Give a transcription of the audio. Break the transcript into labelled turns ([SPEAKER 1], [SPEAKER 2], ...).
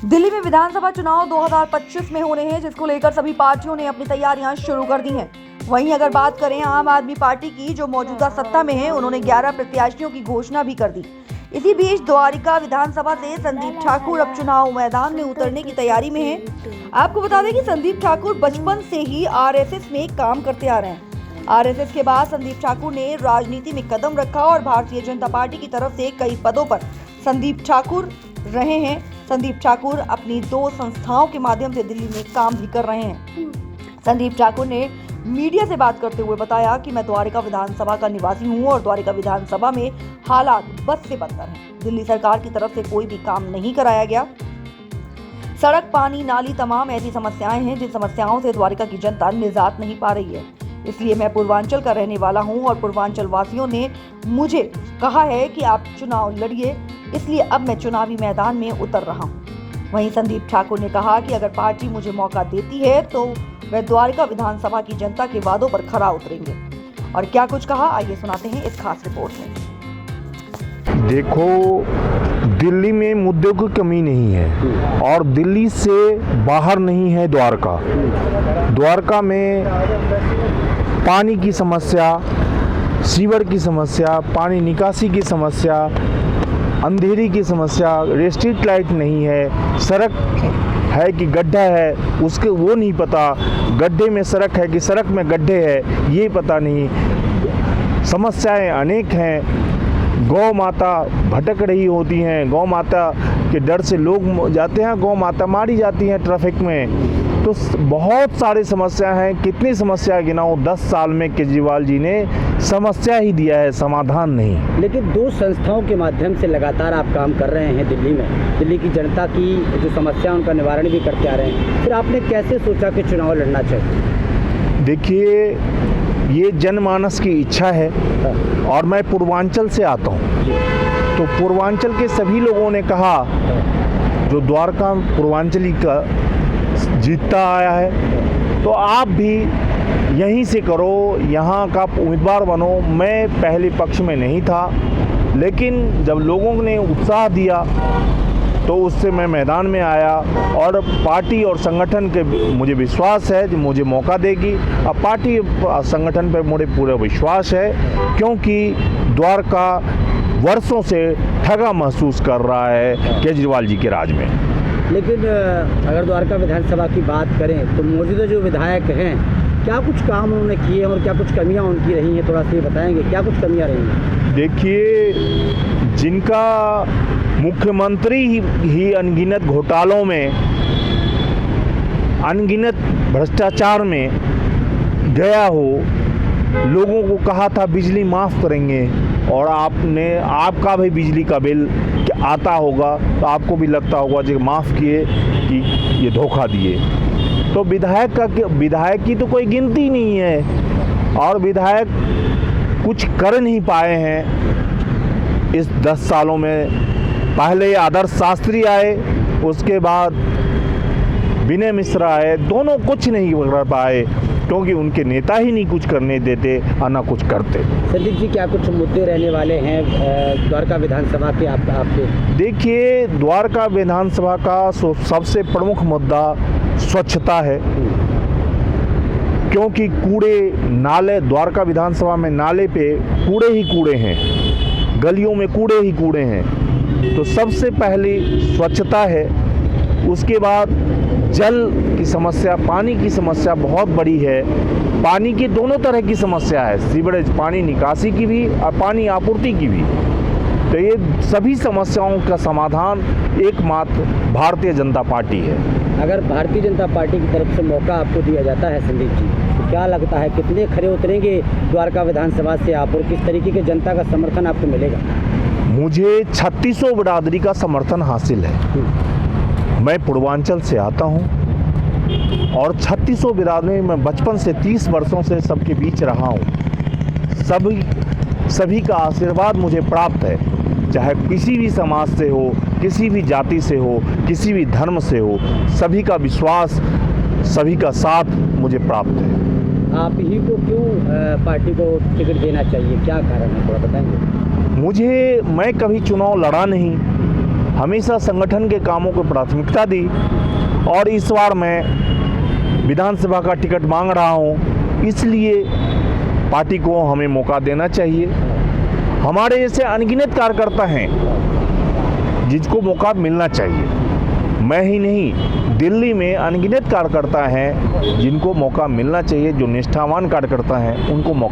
[SPEAKER 1] दिल्ली में विधानसभा चुनाव 2025 में होने हैं, जिसको लेकर सभी पार्टियों ने अपनी तैयारियां शुरू कर दी हैं। वहीं अगर बात करें आम आदमी पार्टी की, जो मौजूदा सत्ता में है, उन्होंने 11 प्रत्याशियों की घोषणा भी कर दी। इसी बीच द्वारिका विधानसभा से संदीप ठाकुर अब चुनाव मैदान में उतरने की तैयारी में है। आपको बता दें कि संदीप ठाकुर बचपन से ही आरएसएस में काम करते आ रहे हैं। आरएसएस के बाद संदीप ठाकुर ने राजनीति में कदम रखा और भारतीय जनता पार्टी की तरफ से कई पदों पर संदीप ठाकुर रहे हैं। संदीप ठाकुर अपनी 2 संस्थाओं के माध्यम से दिल्ली में काम भी कर रहे हैं। संदीप ठाकुर ने मीडिया से बात करते हुए बताया कि मैं द्वारिका विधानसभा का निवासी हूं और द्वारिका विधानसभा में हालात बद से बदतर हैं। दिल्ली सरकार की तरफ से कोई भी काम नहीं कराया गया। सड़क, पानी, नाली, तमाम ऐसी समस्याएं हैं जिन समस्याओं से द्वारिका की जनता निजात नहीं पा रही है। इसलिए मैं पूर्वांचल का रहने वाला हूं और पूर्वांचल वासियों ने मुझे कहा है कि आप चुनाव लड़िए, इसलिए अब मैं चुनावी मैदान में उतर रहा हूं। वहीं संदीप ठाकुर ने कहा कि अगर पार्टी मुझे मौका देती है तो वह द्वारिका विधानसभा की जनता के वादों पर खरा उतरेंगे। और क्या कुछ कहा, आइए सुनाते हैं इस खास रिपोर्ट में।
[SPEAKER 2] देखो, दिल्ली में मुद्दों की कमी नहीं है और दिल्ली से बाहर नहीं है द्वारका। द्वारका में पानी की समस्या, सीवर की समस्या, पानी निकासी की समस्या, अंधेरी की समस्या, स्ट्रीट लाइट नहीं है, सड़क है कि गड्ढा है उसके वो नहीं पता, गड्ढे में सड़क है कि सड़क में गड्ढे है ये पता नहीं। समस्याएं अनेक हैं। गौ माता भटक रही होती हैं, गौ माता के डर से लोग जाते हैं, गौ माता मारी जाती हैं ट्रैफिक में। तो बहुत सारी समस्या हैं। कितनी समस्या गिनाऊं? 10 साल में केजरीवाल जी ने समस्या ही दिया है, समाधान नहीं।
[SPEAKER 3] लेकिन 2 संस्थाओं के माध्यम से लगातार आप काम कर रहे हैं दिल्ली में, दिल्ली की जनता की जो समस्या उनका निवारण भी करते आ रहे हैं, फिर आपने कैसे सोचा कि चुनाव लड़ना चाहिए?
[SPEAKER 2] देखिए, ये जनमानस की इच्छा है और मैं पूर्वांचल से आता हूँ, तो पूर्वांचल के सभी लोगों ने कहा जो द्वारका पूर्वांचली का जीतता आया है तो आप भी यहीं से करो, यहाँ का उम्मीदवार बनो। मैं पहले पक्ष में नहीं था, लेकिन जब लोगों ने उत्साह दिया तो उससे मैं मैदान में आया और पार्टी और संगठन के मुझे विश्वास है कि मुझे मौका देगी। अब पार्टी संगठन पर मुझे पूरा विश्वास है, क्योंकि द्वारका वर्षों से ठगा महसूस कर रहा है केजरीवाल जी के राज में।
[SPEAKER 3] लेकिन अगर द्वारका विधानसभा की बात करें तो मौजूदा जो विधायक हैं, क्या कुछ काम उन्होंने किए और क्या कुछ कमियां उनकी रही हैं, थोड़ा सा ये बताएंगे, क्या कुछ कमियां रही हैं?
[SPEAKER 2] देखिए, जिनका मुख्यमंत्री ही अनगिनत घोटालों में, अनगिनत भ्रष्टाचार में गया हो, लोगों को कहा था बिजली माफ़ करेंगे और आपका भी बिजली का बिल आता होगा तो आपको भी लगता होगा कि माफ़ किए कि ये धोखा दिए। तो विधायक की तो कोई गिनती नहीं है और विधायक कुछ कर नहीं पाए हैं इस 10 सालों में। पहले आदर्श शास्त्री आए, उसके बाद विनय मिश्रा आए, दोनों कुछ नहीं कर पाए क्योंकि उनके नेता ही नहीं कुछ करने देते और ना कुछ करते।
[SPEAKER 3] संदीप जी, क्या कुछ मुद्दे रहने वाले हैं द्वारका विधानसभा के आपके?
[SPEAKER 2] देखिए, द्वारका विधानसभा का सबसे प्रमुख मुद्दा स्वच्छता है, क्योंकि कूड़े नाले, द्वारका विधानसभा में नाले पे कूड़े ही कूड़े हैं, गलियों में कूड़े ही कूड़े हैं। तो सबसे पहले स्वच्छता है, उसके बाद जल की समस्या, पानी की समस्या बहुत बड़ी है। पानी की दोनों तरह की समस्या है, सीवरेज पानी निकासी की भी और पानी आपूर्ति की भी। तो ये सभी समस्याओं का समाधान एकमात्र भारतीय जनता पार्टी है।
[SPEAKER 3] अगर भारतीय जनता पार्टी की तरफ से मौका आपको दिया जाता है संदीप जी, तो क्या लगता है कितने खरे उतरेंगे द्वारका विधानसभा से आप और किस तरीके के जनता का समर्थन आपको मिलेगा?
[SPEAKER 2] मुझे 3600 बिरादरी का समर्थन हासिल है। मैं पूर्वांचल से आता हूं और 3600 बिरादरी में बचपन से 30 वर्षों से सबके बीच रहा हूं। सभी का आशीर्वाद मुझे प्राप्त है, चाहे किसी भी समाज से हो, किसी भी जाति से हो, किसी भी धर्म से हो, सभी का विश्वास, सभी का साथ मुझे प्राप्त है।
[SPEAKER 3] आप ही को क्यों पार्टी को टिकट देना चाहिए, क्या कारण है, थोड़ा बताएंगे?
[SPEAKER 2] मैं कभी चुनाव लड़ा नहीं, हमेशा संगठन के कामों को प्राथमिकता दी और इस बार मैं विधानसभा का टिकट मांग रहा हूं, इसलिए पार्टी को हमें मौका देना चाहिए। हमारे जैसे अनगिनत कार्यकर्ता हैं जिसको मौका मिलना चाहिए। मैं ही नहीं, दिल्ली में अनगिनत कार्यकर्ता हैं जिनको मौका मिलना चाहिए, जो निष्ठावान कार्यकर्ता हैं उनको मौका